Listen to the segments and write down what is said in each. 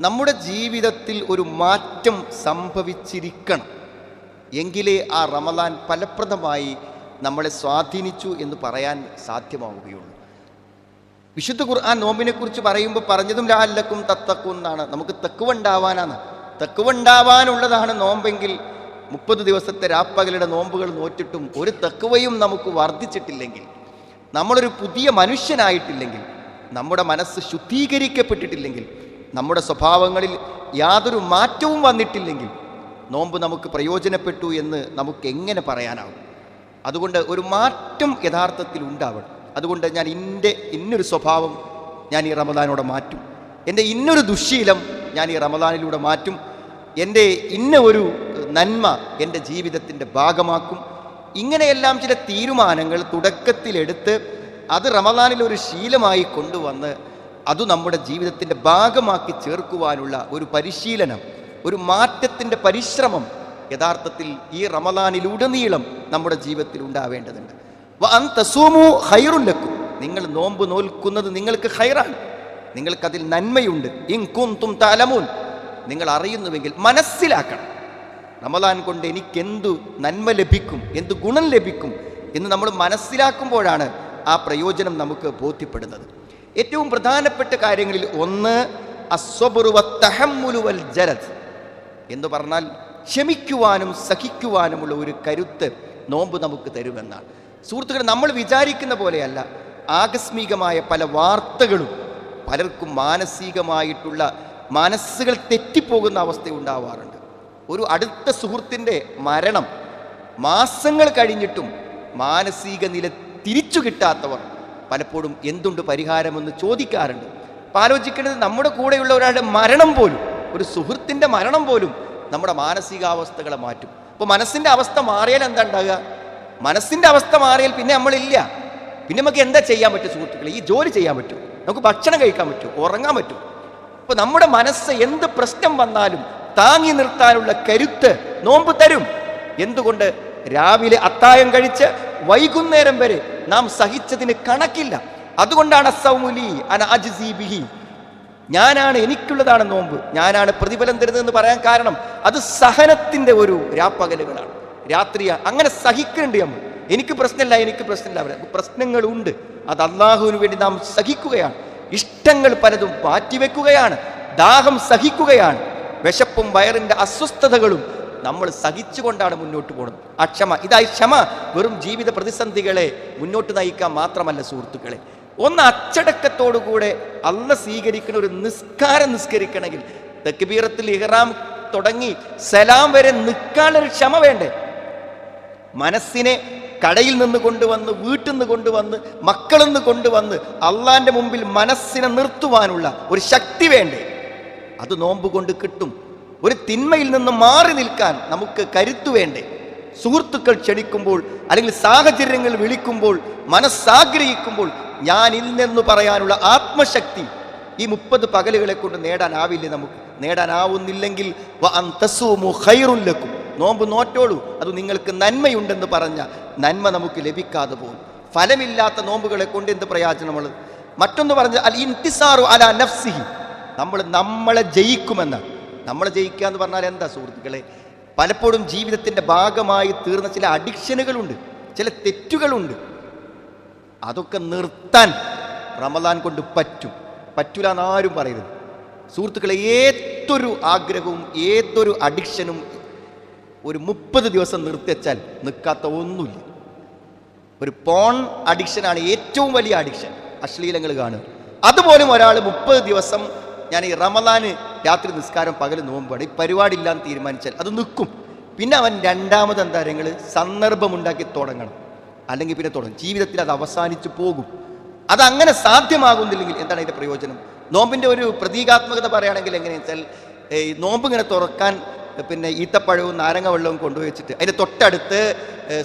നമ്മുടെ ജീവിതത്തിൽ ഒരു മാറ്റം സംഭവിച്ചിരിക്കണം, എങ്കിലേ ആ റമദാൻ ഫലപ്രദമായി നമ്മളെ സ്വാധീനിച്ചു എന്ന് പറയാൻ സാധ്യമാവുകയുള്ളൂ. വിശുദ്ധ ഖുർആൻ നോമ്പിനെ കുറിച്ച് പറയുമ്പോൾ പറഞ്ഞതും ലഅല്ലക്കും തത്തഖൂൻ എന്നാണ്. നമുക്ക് തഖ്വ ഉണ്ടാവാനാണ്. തഖ്വ ഉണ്ടാവാനുള്ളതാണ് നോമ്പെങ്കിൽ 30 ദിവസത്തെ രാപ്പകലുടെ നോമ്പുകൾ നോറ്റിട്ടും ഒരു തഖ്വയും നമുക്ക് വർദ്ധിച്ചിട്ടില്ലെങ്കിൽ, നമ്മളൊരു പുതിയ മനുഷ്യനായിട്ടില്ലെങ്കിൽ, നമ്മുടെ മനസ്സ് ശുദ്ധീകരിക്കപ്പെട്ടിട്ടില്ലെങ്കിൽ, നമ്മുടെ സ്വഭാവങ്ങളിൽ യാതൊരു മാറ്റവും വന്നിട്ടില്ലെങ്കിൽ നോമ്പ് നമുക്ക് പ്രയോജനപ്പെട്ടു എന്ന് നമുക്ക് എങ്ങനെ പറയാനാവും? അതുകൊണ്ട് ഒരു മാറ്റം യഥാർത്ഥത്തിൽ ഉണ്ടാവണം. അതുകൊണ്ട് ഞാൻ ഇന്നൊരു സ്വഭാവം ഞാൻ ഈ റമദാനോടെ മാറ്റും, എൻ്റെ ഇന്നൊരു ദുശ്ശീലം ഞാൻ ഈ റമദാനിലൂടെ മാറ്റും, എൻ്റെ ഇന്ന ഒരു നന്മ എൻ്റെ ജീവിതത്തിൻ്റെ ഭാഗമാക്കും. ഇങ്ങനെയെല്ലാം ചില തീരുമാനങ്ങൾ തുടക്കത്തിലെടുത്ത് അത് റമദാനിൽ ഒരു ശീലമായി കൊണ്ടുവന്ന് അത് നമ്മുടെ ജീവിതത്തിൻ്റെ ഭാഗമാക്കി ചേർക്കുവാനുള്ള ഒരു പരിശീലനം, ഒരു മാറ്റത്തിൻ്റെ പരിശ്രമം യഥാർത്ഥത്തിൽ ഈ റമദാനിലുടനീളം നമ്മുടെ ജീവിതത്തിൽ ഉണ്ടാവേണ്ടതുണ്ട്. വഅൻ തസൂമു ഖൈറുൻ ലക്കും, നിങ്ങൾ നോമ്പ് നോൽക്കുന്നത് നിങ്ങൾക്ക് ഖൈറാണ്, നിങ്ങൾക്കതിൽ നന്മയുണ്ട്. ഇൻ കുൻതും തഅലമൂൻ, നിങ്ങൾ അറിയുന്നുവെങ്കിൽ മനസ്സിലാക്കണം. റമദാൻ കൊണ്ട് എനിക്കെന്തു നന്മ ലഭിക്കും, എന്ത് ഗുണം ലഭിക്കും എന്ന് നമ്മൾ മനസ്സിലാക്കുമ്പോഴാണ് ആ പ്രയോജനം നമുക്ക് ബോധ്യപ്പെടുന്നത്. ഏറ്റവും പ്രധാനപ്പെട്ട കാര്യങ്ങളിൽ ഒന്ന് അസ്സബ്റു വത്തഹമ്മുലു വൽ ജലദ് എന്ന് പറഞ്ഞാൽ ക്ഷമിക്കുവാനും സഹിക്കുവാനുമുള്ള ഒരു കരുത്ത് നോമ്പ് നമുക്ക് തരുമെന്നാണ്. സുഹൃത്തുക്കളെ, നമ്മൾ വിചാരിക്കുന്ന പോലെയല്ല ആകസ്മികമായ പല വാർത്തകളും പലർക്കും മാനസികമായിട്ടുള്ള മനസ്സുകൾ തെറ്റിപ്പോകുന്ന അവസ്ഥ ഉണ്ടാവാറുണ്ട്. ഒരു അടുത്ത സുഹൃത്തിൻ്റെ മരണം മാസങ്ങൾ കഴിഞ്ഞിട്ടും മാനസിക നില തിരിച്ചു കിട്ടാത്തവർ പലപ്പോഴും എന്തുണ്ട് പരിഹാരമെന്ന് ചോദിക്കാറുണ്ട്. അപ്പം ആലോചിക്കേണ്ടത്, നമ്മുടെ കൂടെയുള്ള ഒരാളുടെ മരണം പോലും, ഒരു സുഹൃത്തിൻ്റെ മരണം പോലും നമ്മുടെ മാനസികാവസ്ഥകളെ മാറ്റും. അപ്പോൾ മനസ്സിൻ്റെ അവസ്ഥ മാറിയാൽ എന്താ ഉണ്ടാകുക? മനസ്സിൻ്റെ അവസ്ഥ മാറിയാൽ പിന്നെ നമ്മളില്ല. പിന്നെ നമുക്ക് എന്താ ചെയ്യാൻ പറ്റും സുഹൃത്തുക്കളെ? ഈ ജോലി ചെയ്യാൻ പറ്റും, നമുക്ക് ഭക്ഷണം കഴിക്കാൻ പറ്റും, ഉറങ്ങാൻ പറ്റും. അപ്പോൾ നമ്മുടെ മനസ്സ് എന്ത് പ്രശ്നം വന്നാലും താങ്ങി നിർത്താനുള്ള കരുത്ത് നോമ്പ് തരും. എന്തുകൊണ്ട്? രാവിലെ അത്തായം കഴിച്ച് വൈകുന്നേരം വരെ നാം സഹിച്ചതിന് കണക്കില്ല. അതുകൊണ്ടാണ് അസ്സൗമുലി അന അജ്സി ബിഹി, ഞാനാണ്, എനിക്കുള്ളതാണ് നോമ്പ്, ഞാനാണ് പ്രതിഫലം തരുന്നതെന്ന് പറയാൻ കാരണം അത് സഹനത്തിൻ്റെ ഒരു രാപ്പകലുകളാണ്, രാത്രിയാണ്. അങ്ങനെ സഹിക്കേണ്ടി നമ്മൾ. എനിക്ക് പ്രശ്നമില്ല, പ്രശ്നങ്ങളുണ്ട്, അത് അള്ളാഹുവിന് വേണ്ടി നാം സഹിക്കുകയാണ്. ഇഷ്ടങ്ങൾ പലതും മാറ്റിവെക്കുകയാണ്, ദാഹം സഹിക്കുകയാണ്, വിശപ്പും വയറിൻ്റെ അസ്വസ്ഥതകളും നമ്മൾ സഹിച്ചുകൊണ്ടാണ് മുന്നോട്ട് പോകുന്നത്. ആ ക്ഷമ, ഇതായി ക്ഷമ വെറും ജീവിത പ്രതിസന്ധികളെ മുന്നോട്ട് നയിക്കാൻ മാത്രമല്ല സുഹൃത്തുക്കളെ. ഒന്ന് അച്ചടക്കത്തോടുകൂടെ അള്ള സ്വീകരിക്കുന്ന ഒരു നിസ്കാരം നിസ്കരിക്കണമെങ്കിൽ തക്ബീറത്തുൽ ഇഹ്റാം തുടങ്ങി സലാം വരെ നിൽക്കാനൊരു ക്ഷമ വേണ്ടേ? മനസ്സിനെ കടയിൽ നിന്ന് കൊണ്ടുവന്ന്, വീട്ടിൽ നിന്ന് കൊണ്ടുവന്ന്, മക്കളിൽ നിന്ന് കൊണ്ടുവന്ന് അള്ളാന്റെ മുമ്പിൽ മനസ്സിനെ നിർത്തുവാനുള്ള ഒരു ശക്തി വേണ്ടേ? അത് നോമ്പ് കൊണ്ട് കിട്ടും. ഒരു തിന്മയിൽ നിന്ന് മാറി നിൽക്കാൻ നമുക്ക് കരുത്തു വേണ്ടേ? സുഹൃത്തുക്കൾ ക്ഷണിക്കുമ്പോൾ അല്ലെങ്കിൽ സാഹചര്യങ്ങൾ വിളിക്കുമ്പോൾ, മനസ്സാഗ്രഹിക്കുമ്പോൾ ഞാൻ ഇല്ലെന്ന് പറയാനുള്ള ആത്മശക്തി ഈ 30 പകലുകളെ കൊണ്ട് നേടാനാവില്ലേ? നമുക്ക് നേടാനാവുന്നില്ലെങ്കിൽ വഅൻ തസൂമു ഖൈറുൻ ലക്കും, നോമ്പ് നോറ്റോളൂ, അത് നിങ്ങൾക്ക് നന്മയുണ്ടെന്ന് പറഞ്ഞ നന്മ നമുക്ക് ലഭിക്കാതെ പോകും. ഫലമില്ലാത്ത നോമ്പുകളെ കൊണ്ട് എന്ത് പ്രയോജനമുള്ളത്? മറ്റൊന്ന് പറഞ്ഞ അൽ ഇൻതിസാറു അലാ നഫ്സിഹി, നമ്മളെ ജയിക്കുമെന്നാണ്. നമ്മളെ ജയിക്കുക എന്ന് പറഞ്ഞാൽ എന്താ സുഹൃത്തുക്കളെ? പലപ്പോഴും ജീവിതത്തിൻ്റെ ഭാഗമായി തീർന്ന ചില അഡിക്ഷനുകളുണ്ട്, ചില തെറ്റുകളുണ്ട്. അതൊക്കെ നിർത്താൻ റമദാൻ കൊണ്ട് പറ്റൂല എന്നാരും പറയരുത് സുഹൃത്തുക്കളെ. ഏതൊരു ആഗ്രഹവും ഏതൊരു അഡിക്ഷനും ഒരു 30 ദിവസം നിർത്തിവെച്ചാൽ നിൽക്കാത്ത ഒന്നുമില്ല. ഒരു പോൺ അഡിക്ഷനാണ് ഏറ്റവും വലിയ അഡിക്ഷൻ, അശ്ലീലങ്ങൾ കാണുക. അതുപോലും ഒരാൾ 30 ദിവസം ഞാൻ ഈ റമദാന് രാത്രി നിസ്കാരം പകൽ നോമ്പാണ്, ഈ പരിപാടി ഇല്ലാന്ന് തീരുമാനിച്ചാൽ അത് നിൽക്കും. പിന്നെ അവൻ രണ്ടാമത് എന്താ കാര്യങ്ങൾ സന്ദർഭമുണ്ടാക്കി തുടങ്ങണം, അല്ലെങ്കിൽ പിന്നെ തുടങ്ങും. ജീവിതത്തിൽ അത് അവസാനിച്ചു പോകും. അതങ്ങനെ സാധ്യമാകുന്നില്ലെങ്കിൽ എന്താണ് അതിൻ്റെ പ്രയോജനം? നോമ്പിൻ്റെ ഒരു പ്രതീകാത്മകത പറയുകയാണെങ്കിൽ എങ്ങനെയാണെന്ന് വെച്ചാൽ, ഈ നോമ്പ് ഇങ്ങനെ തുറക്കാൻ പിന്നെ ഈത്തപ്പഴവും നാരങ്ങ വെള്ളവും കൊണ്ടുപോയി വെച്ചിട്ട് അതിൻ്റെ തൊട്ടടുത്ത്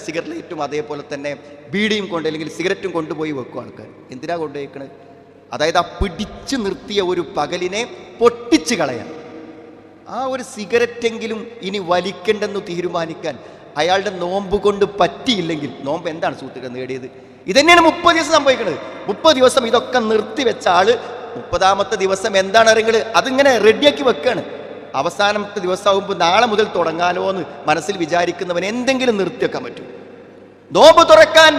സിഗരറ്റ് ലൈറ്റും അതേപോലെ തന്നെ ബീഡിയും കൊണ്ട് അല്ലെങ്കിൽ സിഗരറ്റും കൊണ്ടുപോയി വെക്കും ആൾക്കാർ. എന്തിനാ കൊണ്ടുപോയിക്കണത്? അതായത് ആ പിടിച്ചു നിർത്തിയ ഒരു പകലിനെ പൊട്ടിച്ച് കളയാൻ. ആ ഒരു സിഗരറ്റെങ്കിലും ഇനി വലിക്കണ്ടെന്ന് തീരുമാനിക്കാൻ അയാളുടെ നോമ്പ് കൊണ്ട് പറ്റിയില്ലെങ്കിൽ നോമ്പ് എന്താണ് സുഹൃത്തുക്കൾ നേടിയത്? ഇതന്നെയാണ് 30 ദിവസം സംഭവിക്കുന്നത്. 30 ദിവസം ഇതൊക്കെ നിർത്തിവെച്ച ആള് 30-ാമത്തെ ദിവസം എന്താണ് അറിയുന്നത്, അതിങ്ങനെ റെഡിയാക്കി വെക്കുകയാണ്. അവസാനത്തെ ദിവസമാകുമ്പോൾ നാളെ മുതൽ തുടങ്ങാലോ എന്ന് മനസ്സിൽ വിചാരിക്കുന്നവന് എന്തെങ്കിലും നിർത്തിവെക്കാൻ പറ്റും. നോമ്പ് തുറക്കാൻ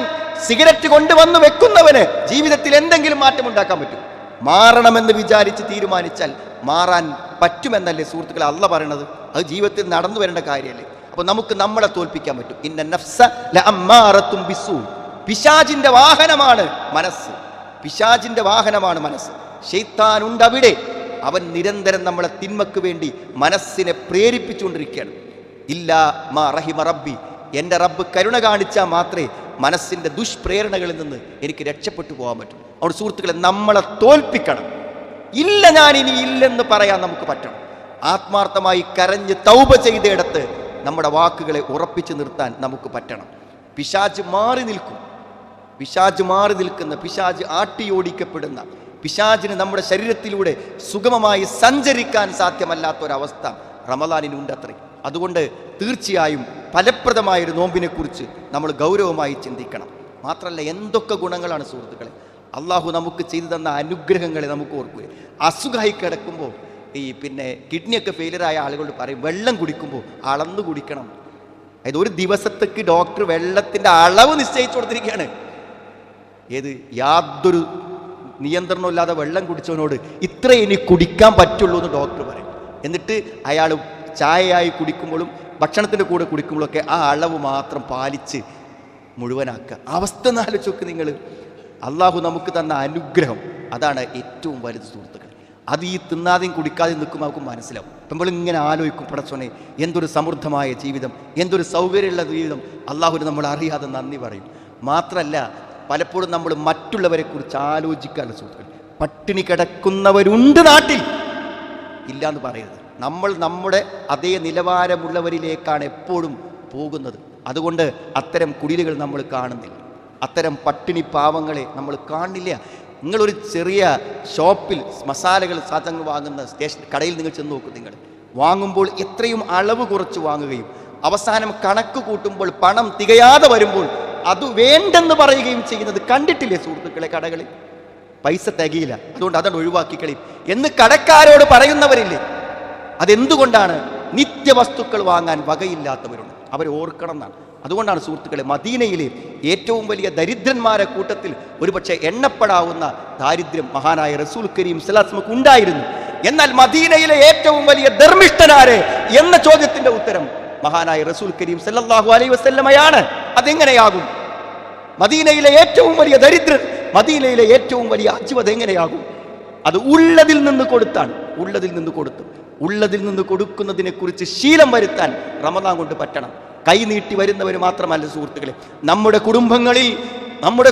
സിഗരറ്റ് കൊണ്ടുവന്ന് വെക്കുന്നവന് ജീവിതത്തിൽ എന്തെങ്കിലും മാറ്റം ഉണ്ടാക്കാൻ പറ്റും. മാറണമെന്ന് വിചാരിച്ച് തീരുമാനിച്ചാൽ മാറാൻ പറ്റുമെന്നല്ലേ സുഹൃത്തുക്കളെ അള്ളാഹ് പറയണത്? അത് ജീവിതത്തിൽ നടന്നു വരേണ്ട കാര്യമല്ലേ? അപ്പൊ നമുക്ക് നമ്മളെ തോൽപ്പിക്കാൻ പറ്റും. ഇന്ന നഫ്സ ലഅമ്മാറത്തും ബിസ്സൂ. പിശാചിന്റെ വാഹനമാണ് മനസ്സ്. പിശാചിന്റെ വാഹനമാണ് മനസ്സ്. ശൈത്താനുണ്ട് അവിടെ. അവൻ നിരന്തരം നമ്മളെ തിന്മക്ക് വേണ്ടി മനസ്സിനെ പ്രേരിപ്പിച്ചുകൊണ്ടിരിക്കുകയാണ്. ഇല്ലാ മാ റഹിമ റബ്ബി, എൻ്റെ റബ്ബ് കരുണ കാണിച്ചാൽ മാത്രമേ മനസ്സിൻ്റെ ദുഷ്പ്രേരണകളിൽ നിന്ന് എനിക്ക് രക്ഷപ്പെട്ടു പോകാൻ പറ്റും. അവിടെ സുഹൃത്തുക്കളെ നമ്മളെ തോൽപ്പിക്കണം. ഇല്ല, ഞാൻ ഇനി ഇല്ലെന്ന് പറയാൻ നമുക്ക് പറ്റണം. ആത്മാർത്ഥമായി കരഞ്ഞ് തൗബ ചെയ്തയിടത്ത് നമ്മുടെ വാക്കുകളെ ഉറപ്പിച്ചു നിർത്താൻ നമുക്ക് പറ്റണം. പിശാച് മാറി നിൽക്കും. പിശാച് മാറി നിൽക്കുന്ന, പിശാച് ആട്ടിയോടിക്കപ്പെടുന്ന, പിശാചിന് നമ്മുടെ ശരീരത്തിലൂടെ സുഗമമായി സഞ്ചരിക്കാൻ സാധ്യമല്ലാത്തൊരവസ്ഥ റമദാനിനുണ്ടത്രേ. അതുകൊണ്ട് തീർച്ചയായും ഫലപ്രദമായൊരു നോമ്പിനെക്കുറിച്ച് നമ്മൾ ഗൗരവമായി ചിന്തിക്കണം. മാത്രമല്ല, എന്തൊക്കെ ഗുണങ്ങളാണ് സുഹൃത്തുക്കളെ അള്ളാഹു നമുക്ക് ചെയ്തു തന്ന അനുഗ്രഹങ്ങളെ നമുക്ക് ഓർക്കുക. അസുഖമായി കിടക്കുമ്പോൾ കിഡ്നിയൊക്കെ ഫെയിലിയറായ ആളുകളോട് പറയും, വെള്ളം കുടിക്കുമ്പോൾ അളന്നു കുടിക്കണം. അതായത് ഒരു ദിവസത്തേക്ക് ഡോക്ടർ വെള്ളത്തിൻ്റെ അളവ് നിശ്ചയിച്ചു കൊടുത്തിരിക്കുകയാണ്. യാതൊരു നിയന്ത്രണവും ഇല്ലാതെ വെള്ളം കുടിച്ചവനോട് ഇത്രേ ഇനി കുടിക്കാൻ പറ്റുള്ളൂ എന്ന് ഡോക്ടർ പറയും. എന്നിട്ട് അയാൾ ചായയായി കുടിക്കുമ്പോഴും ഭക്ഷണത്തിൻ്റെ കൂടെ കുടിക്കുമ്പോഴൊക്കെ ആ അളവ് മാത്രം പാലിച്ച് മുഴുവനാക്കുക. അവസ്ഥ എന്നാലോചിച്ച് നോക്ക് നിങ്ങൾ. അള്ളാഹു നമുക്ക് തന്ന അനുഗ്രഹം അതാണ് ഏറ്റവും വലുത് സുഹൃത്തുക്കൾ. അത് ഈ തിന്നാതെയും കുടിക്കാതെയും നിൽക്കുമ്പോൾ നമുക്ക് മനസ്സിലാവും. നമ്മളിങ്ങനെ ആലോചിക്കും, പടച്ചോനെ എന്തൊരു സമൃദ്ധമായ ജീവിതം, എന്തൊരു സൗകര്യമുള്ള ജീവിതം. അള്ളാഹുവിന് നമ്മൾ അറിയാതെ നന്ദി പറയും. മാത്രമല്ല, പലപ്പോഴും നമ്മൾ മറ്റുള്ളവരെ കുറിച്ച് ആലോചിക്കാനുള്ള സുഹൃത്തുക്കൾ. പട്ടിണി കിടക്കുന്നവരുണ്ട് നാട്ടിൽ, ഇല്ലയെന്ന് പറയരുത്. നമ്മൾ നമ്മുടെ അതേ നിലവാരമുള്ളവരിലേക്കാണ് എപ്പോഴും പോകുന്നത്. അതുകൊണ്ട് അത്തരം കുടിലുകൾ നമ്മൾ കാണുന്നില്ല, അത്തരം പട്ടിണി പാവങ്ങളെ നമ്മൾ കാണില്ല. നിങ്ങളൊരു ചെറിയ ഷോപ്പിൽ മസാലകൾ സാധനങ്ങൾ വാങ്ങുന്ന കടയിൽ നിങ്ങൾ ചെന്ന് നോക്കും. നിങ്ങൾ വാങ്ങുമ്പോൾ എത്രയും അളവ് കുറച്ച് വാങ്ങുകയും അവസാനം കണക്ക് കൂട്ടുമ്പോൾ പണം തികയാതെ വരുമ്പോൾ അത് വേണ്ടെന്ന് പറയുകയും ചെയ്യുന്നത് കണ്ടിട്ടില്ലേ സുഹൃത്തുക്കളെ? കടകളിൽ പൈസ തികയില്ല, അതുകൊണ്ട് അതാണ് ഒഴിവാക്കിക്കളയും എന്ന് കടക്കാരോട് പറയുന്നവരില്ലേ? അതെന്തുകൊണ്ടാണ്? നിത്യവസ്തുക്കൾ വാങ്ങാൻ വകയില്ലാത്തവരുണ്ട്, അവർ ഓർക്കണം എന്നാണ്. അതുകൊണ്ടാണ് സുഹൃത്തുക്കളെ മദീനയിലെ ഏറ്റവും വലിയ ദരിദ്രന്മാരെ കൂട്ടത്തിൽ ഒരുപക്ഷെ എണ്ണപ്പെടാവുന്ന ദാരിദ്ര്യം മഹാനായ റസൂൽ കരീം സല്ലല്ലാഹു അലൈഹി വസല്ലം ഉണ്ടായിരുന്നു. എന്നാൽ മദീനയിലെ ഏറ്റവും വലിയ ധർമ്മിഷ്ഠനാര് എന്ന ചോദ്യത്തിന്റെ ഉത്തരം മഹാനായ റസൂൽ കരീം സല്ലല്ലാഹു അലൈഹി വസല്ലമയാണ്. അതെങ്ങനെയാകും? മദീനയിലെ ഏറ്റവും വലിയ ദരിദ്രൻ, മദീനയിലെ ഏറ്റവും വലിയ അജ്വത് എങ്ങനെയാകും? അത് ഉള്ളതിൽ നിന്ന് കൊടുത്താണ്. ഉള്ളതിൽ നിന്ന് കൊടുക്കുന്നതിനെ കുറിച്ച് ശീലം വരുത്താൻ റമദാൻ കൊണ്ട് പറ്റണം. കൈ നീട്ടി വരുന്നവർ മാത്രമല്ല സുഹൃത്തുക്കളെ, നമ്മുടെ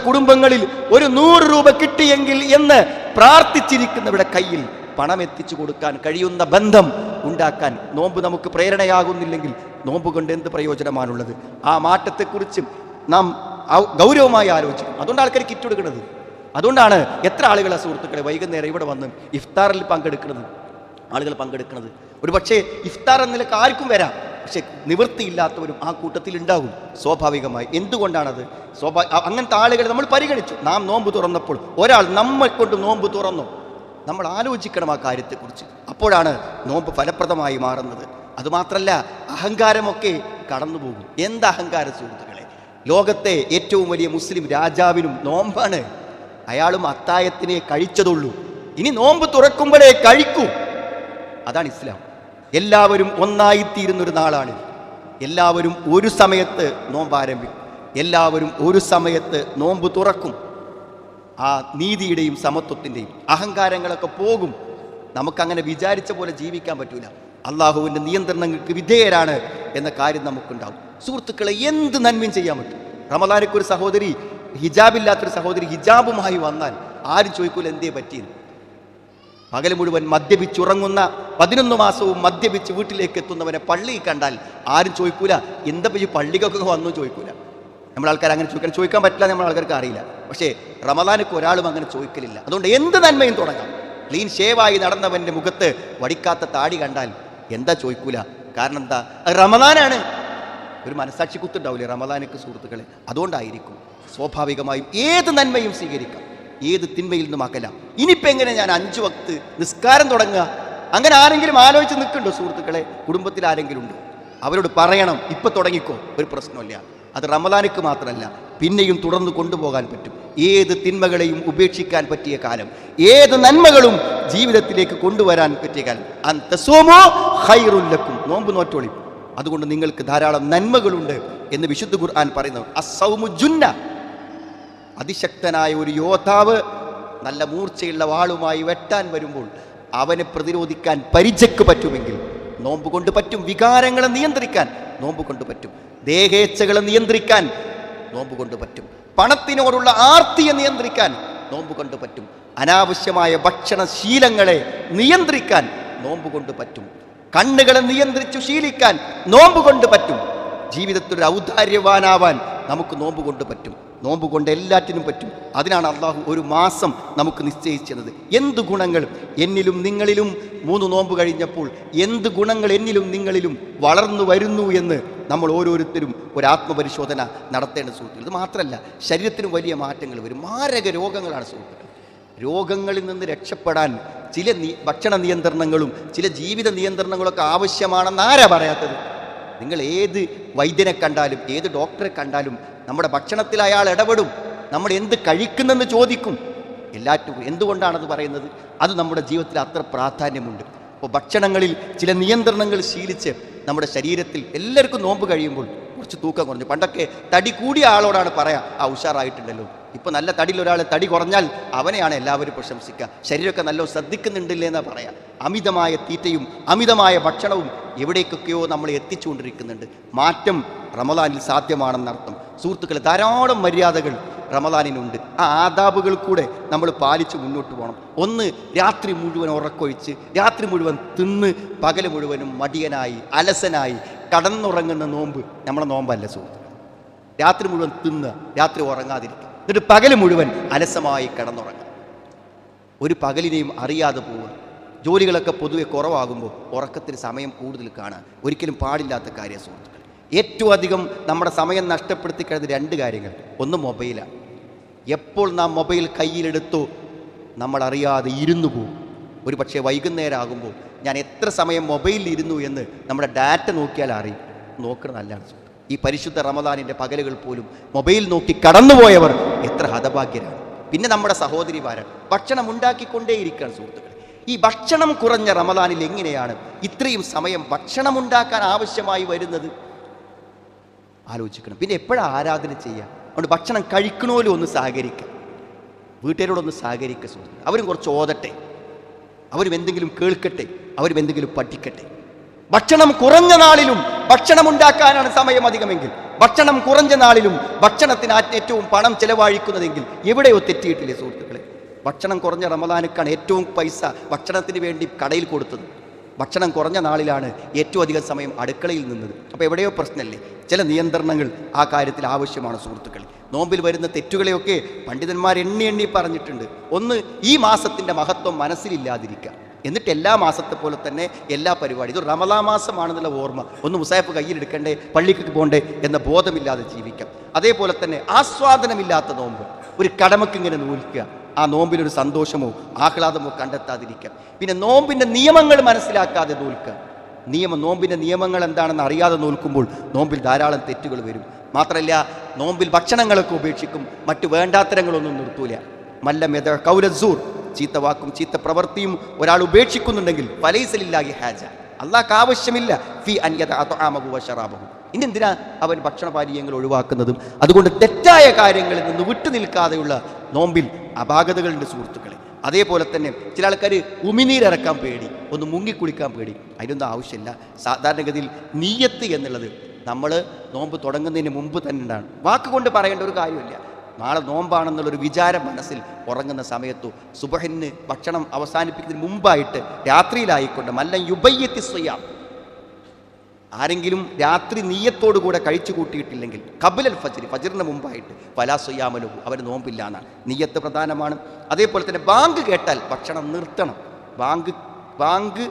കുടുംബങ്ങളിൽ ഒരു 100 രൂപ കിട്ടിയെങ്കിൽ എന്ന് പ്രാർത്ഥിച്ചിരിക്കുന്നവരുടെ കയ്യിൽ പണം എത്തിച്ചു കൊടുക്കാൻ കഴിയുന്ന ബന്ധം ഉണ്ടാക്കാൻ നോമ്പ് നമുക്ക് പ്രേരണയാകുന്നില്ലെങ്കിൽ നോമ്പ് കൊണ്ട് എന്ത് പ്രയോജനമാണുള്ളത്? ആ മാറ്റത്തെക്കുറിച്ചും നാം ഗൗരവമായി ആലോചിക്കും. അതുകൊണ്ട് ആൾക്കാർ കിറ്റ് കൊടുക്കുന്നത്. അതുകൊണ്ടാണ് എത്ര ആളുകളെ സുഹൃത്തുക്കളെ വൈകുന്നേരം ഇവിടെ വന്ന് ഇഫ്താറിൽ ആളുകൾ പങ്കെടുക്കുന്നത്. ഒരു പക്ഷേ ഇഫ്താർ എന്ന നിലക്ക് ആർക്കും വരാം, പക്ഷെ നിവൃത്തിയില്ലാത്തവരും ആ കൂട്ടത്തിൽ ഉണ്ടാകും സ്വാഭാവികമായി. എന്തുകൊണ്ടാണത്? അങ്ങനത്തെ ആളുകളെ നമ്മൾ പരിഗണിച്ചു. നാം നോമ്പ് തുറന്നപ്പോൾ ഒരാൾ നമ്മെ കൊണ്ട് നോമ്പ് തുറന്നു, നമ്മൾ ആലോചിക്കണം ആ കാര്യത്തെക്കുറിച്ച്. അപ്പോഴാണ് നോമ്പ് ഫലപ്രദമായി മാറുന്നത്. അതുമാത്രമല്ല, അഹങ്കാരമൊക്കെ കടന്നുപോകും. എന്ത് അഹങ്കാരം സുഹൃത്തുക്കളെ? ലോകത്തെ ഏറ്റവും വലിയ മുസ്ലിം രാജാവിനും നോമ്പാണ്. അയാളും അത്തായത്തിനെ കഴിച്ചതുള്ളൂ, ഇനി നോമ്പ് തുറക്കുമ്പോഴേ കഴിക്കൂ. അതാണ് ഇസ്ലാം. എല്ലാവരും ഒന്നായിത്തീരുന്നൊരു നാളാണ്. എല്ലാവരും ഒരു സമയത്ത് നോമ്പ് ആരംഭിക്കും, എല്ലാവരും ഒരു സമയത്ത് നോമ്പ് തുറക്കും. ആ നീതിയുടെയും സമത്വത്തിൻ്റെയും അഹങ്കാരങ്ങളൊക്കെ പോകും. നമുക്കങ്ങനെ വിചാരിച്ച പോലെ ജീവിക്കാൻ പറ്റൂല. അള്ളാഹുവിൻ്റെ നിയന്ത്രണങ്ങൾക്ക് വിധേയരാണ് എന്ന കാര്യം നമുക്കുണ്ടാവും. സുഹൃത്തുക്കളെ, എന്ത് നന്മയും ചെയ്യാൻ പറ്റും. റമദാനിക്ക് ഒരു സഹോദരി, ഹിജാബില്ലാത്തൊരു സഹോദരി ഹിജാബുമായി വന്നാൽ ആരും ചോദിക്കൂല എന്തേ പറ്റിയെന്ന്. പകൽ മുഴുവൻ മദ്യപിച്ചുറങ്ങുന്ന 11 മാസവും മദ്യപിച്ച് വീട്ടിലേക്ക് എത്തുന്നവനെ പള്ളിയിൽ കണ്ടാൽ ആരും ചോദിക്കൂല എന്താ ഈ പള്ളിക്കൊക്കെ വന്നു ചോദിക്കൂല. നമ്മൾ ആൾക്കാർ അങ്ങനെ ചോദിക്കാൻ പറ്റില്ല, നമ്മൾ ആൾക്കാർക്ക് അറിയില്ല. പക്ഷേ റമദാനിക്ക് ഒരാളും അങ്ങനെ ചോദിക്കലില്ല. അതുകൊണ്ട് എന്ത് നന്മയും തുടങ്ങാം. ക്ലീൻ ഷേവായി നടന്നവൻ്റെ മുഖത്ത് വടിക്കാത്ത താടി കണ്ടാൽ എന്താ ചോദിക്കൂല? കാരണം എന്താ? റമദാനാണ്. ഒരു മനസാക്ഷി കുത്തുണ്ടാവില്ലേ റമദാനിക്ക് സുഹൃത്തുക്കളെ? അതുകൊണ്ടായിരിക്കും സ്വാഭാവികമായും ഏത് നന്മയും സ്വീകരിക്കാം. ഏത് തിന്മയിൽ നിന്നും അകലാം. ഇനിയിപ്പോൾ എങ്ങനെ ഞാൻ 5 വക്ത് നിസ്കാരം തുടങ്ങുക? അങ്ങനെ ആരെങ്കിലും ആലോചിച്ച് നിൽക്കുന്നുണ്ടോ സുഹൃത്തുക്കളെ? കുടുംബത്തിൽ ആരെങ്കിലും ഉണ്ടോ? അവരോട് പറയണം, ഇപ്പം തുടങ്ങിക്കോ, ഒരു പ്രശ്നമില്ല. അത് റമദാനിക്ക് മാത്രമല്ല, പിന്നെയും തുടർന്ന് കൊണ്ടുപോകാൻ പറ്റും. ഏത് തിന്മകളെയും ഉപേക്ഷിക്കാൻ പറ്റിയ കാലം, ഏത് നന്മകളും ജീവിതത്തിലേക്ക് കൊണ്ടുവരാൻ പറ്റിയ കാലം. അന്തസൂമു ഖൈറുൽ ലക്കും, നോമ്പ് നോറ്റോളി, അതുകൊണ്ട് നിങ്ങൾക്ക് ധാരാളം നന്മകളുണ്ട് എന്ന് വിശുദ്ധ ഖുർആൻ പറയുന്നു. അസ്സൗമു ജുന്ന, അതിശക്തനായ ഒരു യോദ്ധാവ് നല്ല മൂർച്ചയുള്ള വാളുമായി വെട്ടാൻ വരുമ്പോൾ അവനെ പ്രതിരോധിക്കാൻ പരിചയ്ക്ക് പറ്റുമെങ്കിൽ നോമ്പ് കൊണ്ട് പറ്റും. വികാരങ്ങളെ നിയന്ത്രിക്കാൻ നോമ്പ് കൊണ്ട് പറ്റും. ദേഹേച്ഛകളെ നിയന്ത്രിക്കാൻ നോമ്പ് കൊണ്ട് പറ്റും. പണത്തിനോടുള്ള ആർത്തിയെ നിയന്ത്രിക്കാൻ നോമ്പ് കൊണ്ട് പറ്റും. അനാവശ്യമായ ഭക്ഷണശീലങ്ങളെ നിയന്ത്രിക്കാൻ നോമ്പ് കൊണ്ട് പറ്റും. കണ്ണുകളെ നിയന്ത്രിച്ചു ശീലിക്കാൻ നോമ്പ് കൊണ്ട് പറ്റും. ജീവിതത്തിൽ ഒരു ഔദാര്യവാനാവാൻ നമുക്ക് നോമ്പ് കൊണ്ട് പറ്റും. നോമ്പ് കൊണ്ട് എല്ലാറ്റിനും പറ്റും. അതിനാണ് അള്ളാഹു ഒരു മാസം നമുക്ക് നിശ്ചയിച്ചത്. എന്ത് ഗുണങ്ങൾ എന്നിലും നിങ്ങളിലും 3 നോമ്പ് കഴിഞ്ഞപ്പോൾ എന്ത് ഗുണങ്ങൾ എന്നിലും നിങ്ങളിലും വളർന്നു വരുന്നു എന്ന് നമ്മൾ ഓരോരുത്തരും ഒരു ആത്മപരിശോധന നടത്തേണ്ട സുഹൃത്തുക്കൾ. ഇത് മാത്രമല്ല, ശരീരത്തിന് വലിയ മാറ്റങ്ങൾ വരും. മാരക രോഗങ്ങളാണ് സുഹൃത്തുക്കൾ. രോഗങ്ങളിൽ നിന്ന് രക്ഷപ്പെടാൻ ചില ഭക്ഷണ നിയന്ത്രണങ്ങളും ചില ജീവിത നിയന്ത്രണങ്ങളൊക്കെ ആവശ്യമാണെന്ന് ആരാ പറയാത്തത്? നിങ്ങൾ ഏത് വൈദ്യനെ കണ്ടാലും ഏത് ഡോക്ടറെ കണ്ടാലും നമ്മുടെ ഭക്ഷണത്തിൽ അയാൾ ഇടപെടും. നമ്മൾ എന്ത് കഴിക്കുന്നെന്ന് ചോദിക്കും. എല്ലാറ്റും എന്തുകൊണ്ടാണത് പറയുന്നത്? അത് നമ്മുടെ ജീവിതത്തിൽ അത്ര പ്രാധാന്യമുണ്ട്. അപ്പോൾ ഭക്ഷണങ്ങളിൽ ചില നിയന്ത്രണങ്ങൾ ശീലിച്ച് നമ്മുടെ ശരീരത്തിൽ എല്ലാവർക്കും നോമ്പ് കഴിയുമ്പോൾ കുറച്ച് തൂക്കം കുറഞ്ഞു. പണ്ടൊക്കെ തടി കൂടിയ ആളോടാണ് പറയാം, ആ ഉഷാറായിട്ടുണ്ടല്ലോ. ഇപ്പോൾ നല്ല തടിയിൽ ഒരാൾ തടി കുറഞ്ഞാൽ അവനെയാണ് എല്ലാവരും പ്രശംസിക്കുക. ശരീരമൊക്കെ നല്ല ശ്രദ്ധിക്കുന്നുണ്ടില്ലേ എന്നാ പറയാം. അമിതമായ തീറ്റയും അമിതമായ ഭക്ഷണവും എവിടേക്കൊക്കെയോ നമ്മൾ എത്തിച്ചുകൊണ്ടിരിക്കുന്നുണ്ട്. മാറ്റം റമദാനിൽ സാധ്യമാണെന്നർത്ഥം. സുഹൃത്തുക്കളെ, ധാരാളം മര്യാദകൾ റമദാനിനുണ്ട്. ആ ആദാബുകൾ കൂടെ നമ്മൾ പാലിച്ച് മുന്നോട്ട് പോകണം. ഒന്ന്, രാത്രി മുഴുവൻ ഉറക്കൊഴിച്ച് രാത്രി മുഴുവൻ തിന്ന് പകൽ മുഴുവനും മടിയനായി അലസനായി കടന്നുറങ്ങുന്ന നോമ്പ് നമ്മളെ നോമ്പല്ല സുഹൃത്തുക്കൾ. രാത്രി മുഴുവൻ തിന്ന് രാത്രി ഉറങ്ങാതിരിക്കുക, എന്നിട്ട് പകൽ മുഴുവൻ അലസമായി കിടന്നുറങ്ങുക. ഒരു പകലിനെയും അറിയാതെ പോവുക. ജോലികളൊക്കെ പൊതുവെ കുറവാകുമ്പോൾ ഉറക്കത്തിന് സമയം കൂടുതൽ കാണാൻ ഒരിക്കലും പാടില്ലാത്ത കാര്യം സുഹൃത്തുക്കൾ. ഏറ്റവും അധികം നമ്മുടെ സമയം നഷ്ടപ്പെടുത്തി കഴിഞ്ഞ 2 കാര്യങ്ങൾ. ഒന്ന്, മൊബൈലാണ്. എപ്പോൾ നാം മൊബൈൽ കയ്യിലെടുത്തോ നമ്മളറിയാതെ ഇരുന്നു പോകും. ഒരു പക്ഷേ വൈകുന്നേരം ആകുമ്പോൾ ഞാൻ എത്ര സമയം മൊബൈലിൽ ഇരുന്നു എന്ന് നമ്മുടെ ഡാറ്റ നോക്കിയാൽ അറിയും. നോക്കുന്നത് നല്ലതാണ്. ഈ പരിശുദ്ധ റമദാനിൻ്റെ പകലുകൾ പോലും മൊബൈൽ നോക്കി കടന്നുപോയവർ എത്ര ഹതഭാഗ്യരാണ്. പിന്നെ നമ്മുടെ സഹോദരിമാരാണ് ഭക്ഷണം ഉണ്ടാക്കിക്കൊണ്ടേയിരിക്കുകയാണ് സുഹൃത്തുക്കൾ. ഈ ഭക്ഷണം കുറഞ്ഞ റമദാനിൽ എങ്ങനെയാണ് ഇത്രയും സമയം ഭക്ഷണം ഉണ്ടാക്കാൻ ആവശ്യമായി വരുന്നത്? ആലോചിക്കണം. പിന്നെ എപ്പോഴാണ് ആരാധന ചെയ്യുക? അതുകൊണ്ട് ഭക്ഷണം കഴിക്കണോലും ഒന്ന് സഹകരിക്കുക, വീട്ടുകാരോടൊന്ന് സഹകരിക്കുക സുഹൃത്തുക്കൾ. അവരും കുറച്ച് ഓതട്ടെ, അവരും എന്തെങ്കിലും കേൾക്കട്ടെ, അവരും എന്തെങ്കിലും പഠിക്കട്ടെ. ഭക്ഷണം കുറഞ്ഞ നാളിലും ഭക്ഷണം ഉണ്ടാക്കാനാണ് സമയം അധികമെങ്കിൽ, ഭക്ഷണം കുറഞ്ഞ നാളിലും ഭക്ഷണത്തിന് ഏറ്റവും പണം ചെലവഴിക്കുന്നതെങ്കിൽ എവിടെയോ തെറ്റിയിട്ടില്ലേ സുഹൃത്തുക്കളെ? ഭക്ഷണം കുറഞ്ഞ റമദാനുക്കാണ് ഏറ്റവും പൈസ ഭക്ഷണത്തിന് വേണ്ടി കടയിൽ കൊടുത്തത്. ഭക്ഷണം കുറഞ്ഞ നാളിലാണ് ഏറ്റവും അധികം സമയം അടുക്കളയിൽ നിന്നത്. അപ്പോൾ എവിടെയോ പ്രശ്നമല്ലേ? ചില നിയന്ത്രണങ്ങൾ ആ കാര്യത്തിൽ ആവശ്യമാണ് സുഹൃത്തുക്കൾ. നോമ്പിൽ വരുന്ന തെറ്റുകളെയൊക്കെ പണ്ഡിതന്മാർ എണ്ണി പറഞ്ഞിട്ടുണ്ട്. ഒന്ന്, ഈ മാസത്തിൻ്റെ മഹത്വം മനസ്സിലില്ലാതിരിക്കുക. എന്നിട്ട് എല്ലാ മാസത്തെ പോലെ തന്നെ എല്ലാ പരിപാടി, ഇത് റമദാൻ മാസമാണെന്നുള്ള ഓർമ്മ, ഒന്ന് മുസാഫ് കയ്യിലെടുക്കണ്ടേ, പള്ളിക്ക് പോകണ്ടേ എന്ന ബോധമില്ലാതെ ജീവിക്കാം. അതേപോലെ തന്നെ ആസ്വാദനമില്ലാത്ത നോമ്പ്, ഒരു കടമക്ക് ഇങ്ങനെ നോൽക്കുക, ആ നോമ്പിലൊരു സന്തോഷമോ ആഹ്ലാദമോ കണ്ടെത്താതിരിക്കാം. പിന്നെ നോമ്പിൻ്റെ നിയമങ്ങൾ മനസ്സിലാക്കാതെ നോൽക്കുക. നോമ്പിൻ്റെ നിയമങ്ങൾ എന്താണെന്ന് അറിയാതെ നോൽക്കുമ്പോൾ നോമ്പിൽ ധാരാളം തെറ്റുകൾ വരും. മാത്രമല്ല, നോമ്പിൽ ഭക്ഷണങ്ങളൊക്കെ ഉപേക്ഷിക്കും, മറ്റു വേണ്ടാത്തരങ്ങളൊന്നും നിർത്തൂല. മല്ലമെത കൗലസൂർ, ചീത്ത വാക്കും ചീത്ത പ്രവൃത്തിയും ഒരാൾ ഉപേക്ഷിക്കുന്നുണ്ടെങ്കിൽ ഫലൈസലില്ലാഹി ഹാജ, അള്ളാഹ്ക്ക് ആവശ്യമില്ല ഫി അൻയത അത്ആമഹു വശറാബഹു. ഇന്നെന്തിനാ അവൻ ഭക്ഷണപാനീയങ്ങൾ ഒഴിവാക്കുന്നതും? അതുകൊണ്ട് തെറ്റായ കാര്യങ്ങളിൽ നിന്ന് വിട്ടുനിൽക്കാതെയുള്ള നോമ്പിൽ അപാകതകളുണ്ട് സുഹൃത്തുക്കളെ. അതേപോലെ തന്നെ ചില ആൾക്കാർ ഉമിനീരിറക്കാൻ പേടി, ഒന്ന് മുങ്ങിക്കുളിക്കാൻ പേടി. അതിനൊന്നും ആവശ്യമില്ല. സാധാരണഗതിയിൽ നിയ്യത്ത് എന്നുള്ളത് നമ്മൾ നോമ്പ് തുടങ്ങുന്നതിന് മുമ്പ് തന്നെ ഉണ്ടാണ്. വാക്കുകൊണ്ട് പറയേണ്ട ഒരു കാര്യമില്ല. നാളെ നോമ്പാണെന്നുള്ളൊരു വിചാരം മനസ്സിൽ ഉറങ്ങുന്ന സമയത്തു സുബഹിന് ഭക്ഷണം അവസാനിപ്പിക്കുന്നതിന് മുമ്പായിട്ട് രാത്രിയിലായിക്കൊണ്ട് മല്ലൻ യുബയ്യത്തി സ്വയാം, ആരെങ്കിലും രാത്രി നീയത്തോടുകൂടെ കഴിച്ചു കൂട്ടിയിട്ടില്ലെങ്കിൽ കബിലൽ ഫജ്ർ, ഫജ്റിന് മുമ്പായിട്ട് ഫലാ സ്വയാമനുഹു, അവന് നോമ്പില്ല എന്നാണ്. നീയത്ത് പ്രധാനമാണ്. അതേപോലെ തന്നെ ബാങ്ക് കേട്ടാൽ ഭക്ഷണം നിർത്തണം. ബാങ്ക്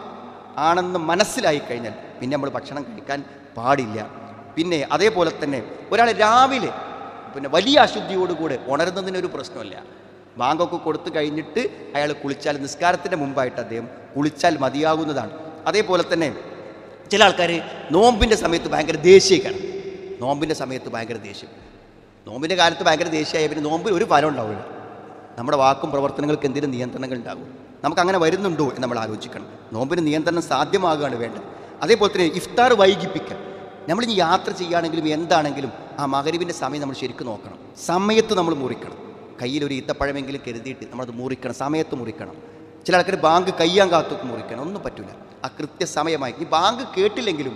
ആണെന്ന് മനസ്സിലായി കഴിഞ്ഞാൽ പിന്നെ നമ്മൾ ഭക്ഷണം കഴിക്കാൻ പാടില്ല. പിന്നെ അതേപോലെ തന്നെ ഒരാൾ രാവിലെ വലിയ അശുദ്ധിയോടുകൂടെ ഉണരുന്നതിനൊരു പ്രശ്നമില്ല. ബാങ്കൊക്കെ കൊടുത്തു കഴിഞ്ഞിട്ട് അയാൾ കുളിച്ചാൽ, നിസ്കാരത്തിൻ്റെ മുമ്പായിട്ട് അദ്ദേഹം കുളിച്ചാൽ മതിയാകുന്നതാണ്. അതേപോലെ തന്നെ ചില ആൾക്കാർ നോമ്പിൻ്റെ സമയത്ത് ഭയങ്കര ദേഷ്യക്കാണ്. നോമ്പിൻ്റെ സമയത്ത് ഭയങ്കര ദേഷ്യം, നോമ്പിൻ്റെ കാലത്ത് ഭയങ്കര ദേഷ്യമായ പിന്നെ നോമ്പിൽ ഒരു ഫലം ഉണ്ടാവില്ല. നമ്മുടെ വാക്കും പ്രവർത്തനങ്ങൾക്ക് എന്തെങ്കിലും നിയന്ത്രണങ്ങൾ ഉണ്ടാകും. നമുക്കങ്ങനെ വരുന്നുണ്ടോ എന്ന് നമ്മൾ ആലോചിക്കണം. നോമ്പിന് നിയന്ത്രണം സാധ്യമാകുകയാണ് വേണ്ടത്. അതേപോലെ തന്നെ ഇഫ്താർ വൈകിപ്പിക്കുക. നമ്മളിനി യാത്ര ചെയ്യുകയാണെങ്കിലും എന്താണെങ്കിലും ആ മഗ്‌രിബിൻ്റെ സമയം നമ്മൾ ശരിക്കും നോക്കണം. സമയത്ത് നമ്മൾ മുറിക്കണം. കയ്യിലൊരു ഈത്തപ്പഴമെങ്കിലും കരുതിയിട്ട് നമ്മളത് മുറിക്കണം, സമയത്ത് മുറിക്കണം. ചില ആൾക്കാർ ബാങ്ക് കയ്യാൻ കാത്തൊക്കെ മുറിക്കണം, ഒന്നും പറ്റില്ല. ആ കൃത്യസമയമായി ഈ ബാങ്ക് കേട്ടില്ലെങ്കിലും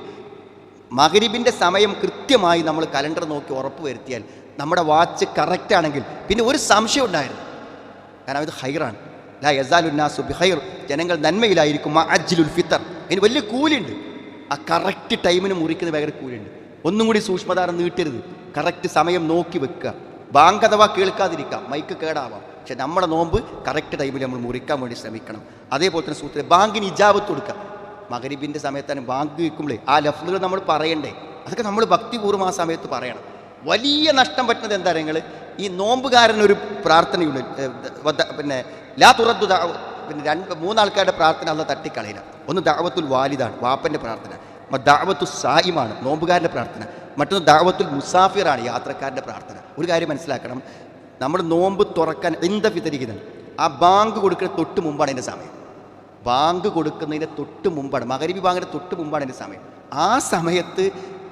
മഗ്‌രിബിൻ്റെ സമയം കൃത്യമായി നമ്മൾ കലണ്ടർ നോക്കി ഉറപ്പ് വരുത്തിയാൽ നമ്മുടെ വാച്ച് കറക്റ്റാണെങ്കിൽ പിന്നെ ഒരു സംശയം ഉണ്ടായിരുന്നു. കാരണം ഇത് ഹൈറാണ്. ലാ യസാലുന്നാസു ബിഖൈർ, ജനങ്ങൾ നന്മയിലായിരിക്കും. അജ്ലുൽ ഫിത്തർ, അതിന് വലിയ കൂലിയുണ്ട്. ആ കറക്റ്റ് ടൈമിന് മുറിക്കുന്ന ഭയങ്കര കൂലിയുണ്ട്. ഒന്നും കൂടി സൂക്ഷ്മതാരം നീട്ടരുത്, കറക്റ്റ് സമയം നോക്കി വെക്കുക. ബാങ്ക് അഥവാ കേൾക്കാതിരിക്കാം, മൈക്ക് കേടാവാം, പക്ഷെ നമ്മുടെ നോമ്പ് കറക്റ്റ് ടൈമിൽ നമ്മൾ മുറിക്കാൻ വേണ്ടി ശ്രമിക്കണം. അതേപോലെ തന്നെ സുഹൃത്തുക്കളെ, ബാങ്കിന് ഇജാബത്ത് കൊടുക്കുക. മഗ്‌രിബിൻ്റെ സമയത്താണ് ബാങ്ക് കേൾക്കുമ്പോഴേ ആ ലഫ്ലുകൾ നമ്മൾ പറയണ്ടേ, അതൊക്കെ നമ്മൾ ഭക്തിപൂർവ്വം ആ സമയത്ത് പറയണം. വലിയ നഷ്ടം പറ്റുന്നത് എന്താ നിങ്ങൾ, ഈ നോമ്പുകാരനൊരു പ്രാർത്ഥനയുണ്ട്, പിന്നെ ലാ തുറദ്ദു, പിന്നെ മൂന്നാൾക്കാരുടെ പ്രാർത്ഥന അല്ല തട്ടിക്കളയില്ല. ഒന്ന് ദഅവത്തുൽ വാലിദാണ്, വാപ്പൻ്റെ പ്രാർത്ഥന. ദഅവത്തു സായിമാണ്, നോമ്പുകാരൻ്റെ പ്രാർത്ഥന. മറ്റൊന്ന് ദഅവത്തുൽ മുസാഫിറാണ്, യാത്രക്കാരൻ്റെ പ്രാർത്ഥന. ഒരു കാര്യം മനസ്സിലാക്കണം, നമ്മൾ നോമ്പ് തുറക്കാൻ എന്ത വിതരിക്കുന്നത് ആ ബാങ്ക് കൊടുക്കുന്ന തൊട്ട് മുമ്പാണ് അതിൻ്റെ സമയം. ബാങ്ക് കൊടുക്കുന്നതിൻ്റെ തൊട്ട് മുമ്പാണ്, മഗ്‌രിബ് ബാങ്കിൻ്റെ തൊട്ട് മുമ്പാണ് അതിൻ്റെ സമയം. ആ സമയത്ത്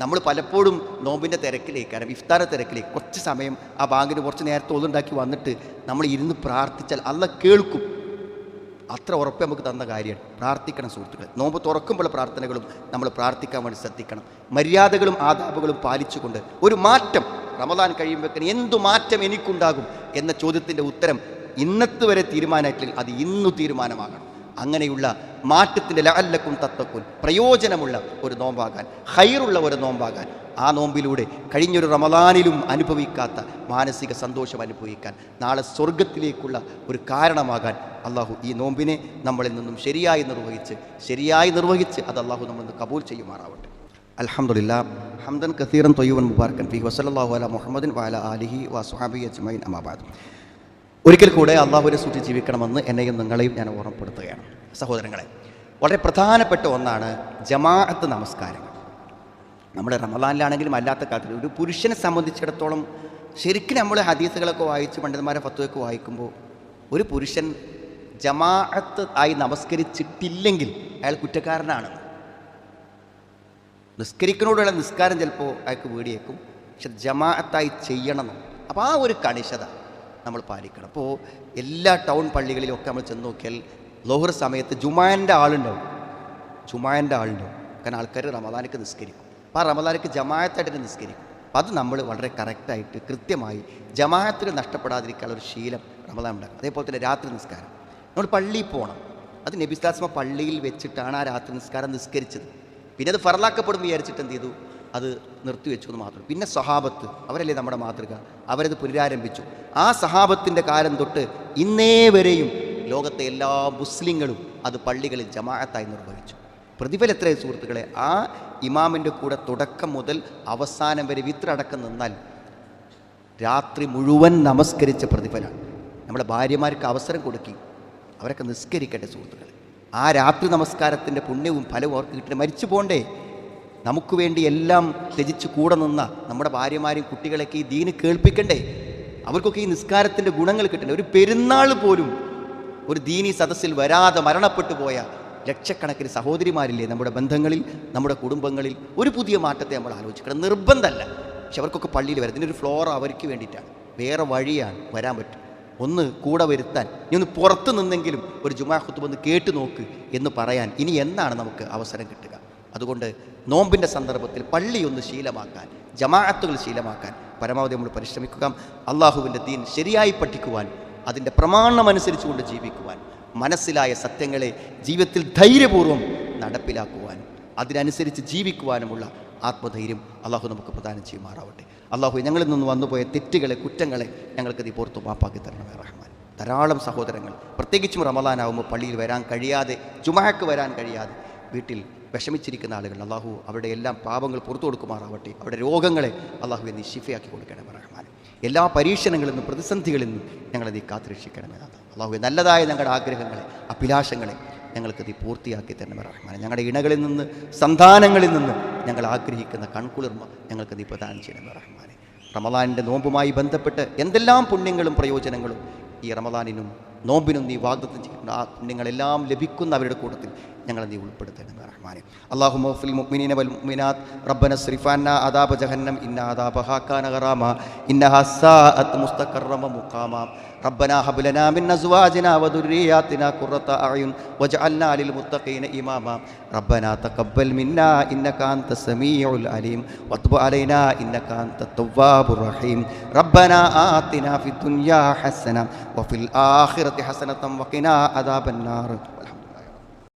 നമ്മൾ പലപ്പോഴും നോമ്പിൻ്റെ തിരക്കിലേക്ക്, ഇഫ്താർ തിരക്കിലേക്ക് കുറച്ച് സമയം ആ ബാങ്കിന് കുറച്ച് നേരത്തെ ഒന്നുണ്ടാക്കി വന്നിട്ട് നമ്മൾ ഇരുന്ന് പ്രാർത്ഥിച്ചാൽ അല്ലാഹ് കേൾക്കും. അത്ര ഉറപ്പ് നമുക്ക് തന്ന കാര്യമാണ്. പ്രാർത്ഥിക്കണം സുഹൃത്തുക്കളെ. നോമ്പ് തുറക്കുമ്പോൾ പ്രാർത്ഥനകളും നമ്മൾ പ്രാർത്ഥിക്കാൻ വേണ്ടി ശ്രദ്ധിക്കണം. മര്യാദകളും ആദാബുകളും പാലിച്ചുകൊണ്ട് ഒരു മാറ്റം റമദാൻ കഴിയുമ്പോഴേക്കും എന്തു മാറ്റം എനിക്കുണ്ടാകും എന്ന ചോദ്യത്തിൻ്റെ ഉത്തരം ഇന്നത്തെ വരെ തീരുമാനമായിട്ടില്ലെങ്കിൽ അത് ഇന്നു തീരുമാനമാകണം. അങ്ങനെയുള്ള മാറ്റത്തിൻ്റെ ലഅല്ലക്കും തത്തക്കുൻ, പ്രയോജനമുള്ള ഒരു നോമ്പാകാൻ, ഖൈറുള്ള ഒരു നോമ്പാകാൻ, ആ നോമ്പിലൂടെ കഴിഞ്ഞൊരു റമദാനിലും അനുഭവിക്കാത്ത മാനസിക സന്തോഷം അനുഭവിക്കാൻ, നാളെ സ്വർഗത്തിലേക്കുള്ള ഒരു കാരണമാകാൻ അള്ളാഹു ഈ നോമ്പിനെ നമ്മളിൽ നിന്നും ശരിയായി നിർവഹിച്ച് അത് അള്ളാഹു നമ്മളിൽ നിന്ന് കബൂൽ ചെയ്യുമാറാവട്ടെ. അൽഹംദുലില്ലാഹ് ഹംദൻ കസീറൻ ത്വയ്യിബൻ മുബാറകൻ ഫീഹി വസല്ലല്ലാഹു അലാ മുഹമ്മദിൻ വഅലാ ആലിഹി വസ്വഹാബിഹി അജ്മഈൻ അമ്മാ ബഅദ്. ഒരിക്കൽ കൂടെ അള്ളാഹുവിനെ സൂക്ഷിച്ച് ജീവിക്കണമെന്ന് എന്നെയും നിങ്ങളെയും ഞാൻ ഓർമ്മപ്പെടുത്തുകയാണ്. സഹോദരങ്ങളെ, വളരെ പ്രധാനപ്പെട്ട ഒന്നാണ് ജമാഅത്ത് നമസ്കാരങ്ങൾ. നമ്മുടെ റമദാനിലാണെങ്കിലും അല്ലാത്ത കാലത്തിൽ ഒരു പുരുഷനെ സംബന്ധിച്ചിടത്തോളം ശരിക്കും നമ്മൾ ഹദീസുകളൊക്കെ വായിച്ച് പണ്ഡിതന്മാരെ ഫത്വയൊക്കെ വായിക്കുമ്പോൾ ഒരു പുരുഷൻ ജമാഅത്ത് ആയി നമസ്കരിച്ചിട്ടില്ലെങ്കിൽ അയാൾ കുറ്റക്കാരനാണ്. നിസ്കരിക്കുന്നതോടുള്ള നിസ്കാരം ചിലപ്പോൾ അയാൾക്ക് വീടിയേക്കും, പക്ഷെ ജമാഅത്തായി ചെയ്യണം. അപ്പോൾ ആ ഒരു കണിശത നമ്മൾ പാലിക്കണം. അപ്പോൾ എല്ലാ ടൗൺ പള്ളികളിലൊക്കെ നമ്മൾ ചെന്ന് നോക്കിയാൽ ലോഹർ സമയത്ത് ജുമാൻ്റെ ആളുണ്ടാവും. കാരണം ആൾക്കാർ റമദാനിക്ക് നിസ്കരിക്കും. അപ്പോൾ ആ റമദാനിക്ക് ജമാഅത്തായിട്ട് നിസ്കരിക്കും. അപ്പം അത് നമ്മൾ വളരെ കറക്റ്റായിട്ട് കൃത്യമായി ജമാഅത്തിൽ നഷ്ടപ്പെടാതിരിക്കാനുള്ള ഒരു ശീലം റമദാൻ ഉണ്ടാക്കും. അതേപോലെ തന്നെ രാത്രി നിസ്കാരം നമ്മൾ പള്ളിയിൽ പോകണം. അത് നബി സ്വല്ലല്ലാഹു അലൈഹി വസല്ലം പള്ളിയിൽ വെച്ചിട്ടാണ് ആ രാത്രി നിസ്കാരം നിസ്കരിച്ചത്. പിന്നെ അത് ഫർലാക്കപ്പെടും വിചാരിച്ചിട്ട് എന്ത് ചെയ്തു, അത് നിർത്തിവെച്ചു എന്ന് മാത്രം. പിന്നെ സഹാബത്ത്, അവരല്ലേ നമ്മുടെ മാതൃക, അവരത് പുനരാരംഭിച്ചു. ആ സഹാബത്തിൻ്റെ കാലം തൊട്ട് ഇന്നേ വരെയും ലോകത്തെ എല്ലാ മുസ്ലിങ്ങളും അത് പള്ളികളിൽ ജമാഅത്തായി നിർവഹിച്ചു. പ്രതിഫലം എത്രയും സുഹൃത്തുക്കളെ, ആ ഇമാമിൻ്റെ കൂടെ തുടക്കം മുതൽ അവസാനം വരെ വിത്രടക്കം നിന്നാൽ രാത്രി മുഴുവൻ നമസ്കരിച്ച പ്രതിഫലമാണ്. നമ്മുടെ ഭാര്യമാർക്ക് അവസരം കൊടുക്കി, അവരൊക്കെ നിസ്കരിക്കട്ടെ സുഹൃത്തുക്കളെ. ആ രാത്രി നമസ്കാരത്തിൻ്റെ പുണ്യവും ഫലവും അവർക്ക് കിട്ടണം. മരിച്ചു പോകണ്ടേ? നമുക്ക് വേണ്ടി എല്ലാം ത്യജിച്ച് കൂടെ നിന്ന നമ്മുടെ ഭാര്യമാരെയും കുട്ടികളെയൊക്കെ ഈ ദീന് കേൾപ്പിക്കണ്ടേ? അവർക്കൊക്കെ ഈ നിസ്കാരത്തിൻ്റെ ഗുണങ്ങൾ കിട്ടണ്ടേ? ഒരു പെരുന്നാൾ പോലും ഒരു ദീനി സദസ്സിൽ വരാതെ മരണപ്പെട്ടു പോയ ലക്ഷക്കണക്കിന് സഹോദരിമാരില്ലേ നമ്മുടെ ബന്ധങ്ങളിൽ, നമ്മുടെ കുടുംബങ്ങളിൽ? ഒരു പുതിയ മാറ്റത്തെ നമ്മൾ ആലോചിക്കണം. നിർബന്ധമല്ല, പക്ഷെ അവർക്കൊക്കെ പള്ളിയിൽ വരാം. ഇതിനൊരു ഫ്ലോർ അവർക്ക് വേണ്ടിയിട്ടാണ്, വേറെ വഴിയാണ്, വരാൻ പറ്റും. ഒന്ന് കൂടെ വരുത്താൻ, ഇനി ഒന്ന് പുറത്ത് നിന്നെങ്കിലും ഒരു ജുമാ ഖുത്ബ ഒന്ന് കേട്ടു നോക്ക് എന്ന് പറയാൻ ഇനി എന്നാണ് നമുക്ക് അവസരം കിട്ടുക? അതുകൊണ്ട് നോമ്പിൻ്റെ സന്ദർഭത്തിൽ പള്ളി ഒന്ന് ശീലമാക്കാൻ, ജമാഅത്തുകൾ ശീലമാക്കാൻ പരമാവധി നമ്മൾ പരിശ്രമിക്കുക. അള്ളാഹുവിൻ്റെ ദീൻ ശരിയായി പഠിക്കുവാൻ, അതിൻ്റെ പ്രമാണമനുസരിച്ചുകൊണ്ട് ജീവിക്കുവാൻ, മനസ്സിലായ സത്യങ്ങളെ ജീവിതത്തിൽ ധൈര്യപൂർവ്വം നടപ്പിലാക്കുവാൻ, അതിനനുസരിച്ച് ജീവിക്കുവാനുമുള്ള ആത്മധൈര്യം അള്ളാഹു നമുക്ക് പ്രദാനം ചെയ്യുമാറാവട്ടെ. അള്ളാഹു ഞങ്ങളിൽ നിന്ന് വന്നുപോയ തെറ്റുകളെ, കുറ്റങ്ങളെ ഞങ്ങൾക്ക് നീ പുറത്തു മാപ്പാക്കി തരണമേ റഹ്മാൻ. ധാരാളം സഹോദരങ്ങൾ പ്രത്യേകിച്ചും റമദാനാവുമ്പോൾ പള്ളിയിൽ വരാൻ കഴിയാതെ, ജുമാഅക്ക് വരാൻ കഴിയാതെ വീട്ടിൽ വിഷമിച്ചിരിക്കുന്ന ആളുകൾ അള്ളാഹു അവരുടെ എല്ലാം പാപങ്ങൾ പുറത്തു കൊടുക്കുമാറാവട്ടെ. അവരുടെ രോഗങ്ങളെ അള്ളാഹു നീ ശിഫയാക്കി കൊടുക്കണമേ റഹ്മാൻ. എല്ലാ പരീക്ഷണങ്ങളിൽ നിന്നും പ്രതിസന്ധികളിൽ നിന്നും ഞങ്ങളെ നീ കാത്തുരക്ഷിക്കണമേ അള്ളാഹു. നല്ലതായ ഞങ്ങളുടെ ആഗ്രഹങ്ങളെ അഭിലാഷങ്ങളെ ഞങ്ങൾക്ക് നീ പൂർത്തിയാക്കി തരണമേ റഹ്മാൻ. ഞങ്ങളുടെ ഇണകളിൽ നിന്ന് സന്താനങ്ങളിൽ നിന്ന് ഞങ്ങൾ ആഗ്രഹിക്കുന്ന കൺകുളിർമ ഞങ്ങൾക്ക് നീ പ്രദാനം ചെയ്യണമേ റഹ്മാൻ. റമളാനിൻ്റെ നോമ്പുമായി ബന്ധപ്പെട്ട് എന്തെല്ലാം പുണ്യങ്ങളും പ്രയോജനങ്ങളും ഈ റമളാനിനും നോമ്പിനും നീ വാഗ്ദത്തം ചെയ്യുന്ന ആ പുണ്യങ്ങളെല്ലാം ലഭിക്കുന്നവരുടെ കൂട്ടത്തിൽ ഞങ്ങളെ നീ ഉൾപ്പെടുത്തണമേ റഹ്മാനെ. അല്ലാഹുമ്മ ഗ്ഫിൽ മുഅ്മിനീന വൽ മുഅ്മിനാത്ത് റബ്ബന സ്രിഫ് അന്നാ അദാബ ജഹന്നം ഇന്ന അദാബഹാ കാന ഗറാമ ഇന്നഹാ സാഅത് മുസ്തഖറമ മുഖാമ റബ്ബനാ ഹബ് ലനാ മിൻ അസ്വാജിനാ വദുർരിയാതിനാ ഖുർറത അഅ്യുൻ വജ്അൽനാ ലിൽ മുത്തഖീന ഇമാമ റബ്ബനാ തഖബ്ബൽ മിന്നാ ഇന്നക അൻതസ് സമീഉൽ അലീം വതുബ് അലൈനാ ഇന്നക അൻതത് തവ്വാബുർ റഹീം റബ്ബനാ ആതിനാ ഫിദ് ദുനിയാ ഹസന വഫിൽ ആഖിറതി ഹസനതൻ വഖിനാ അദാബൻ നാർ.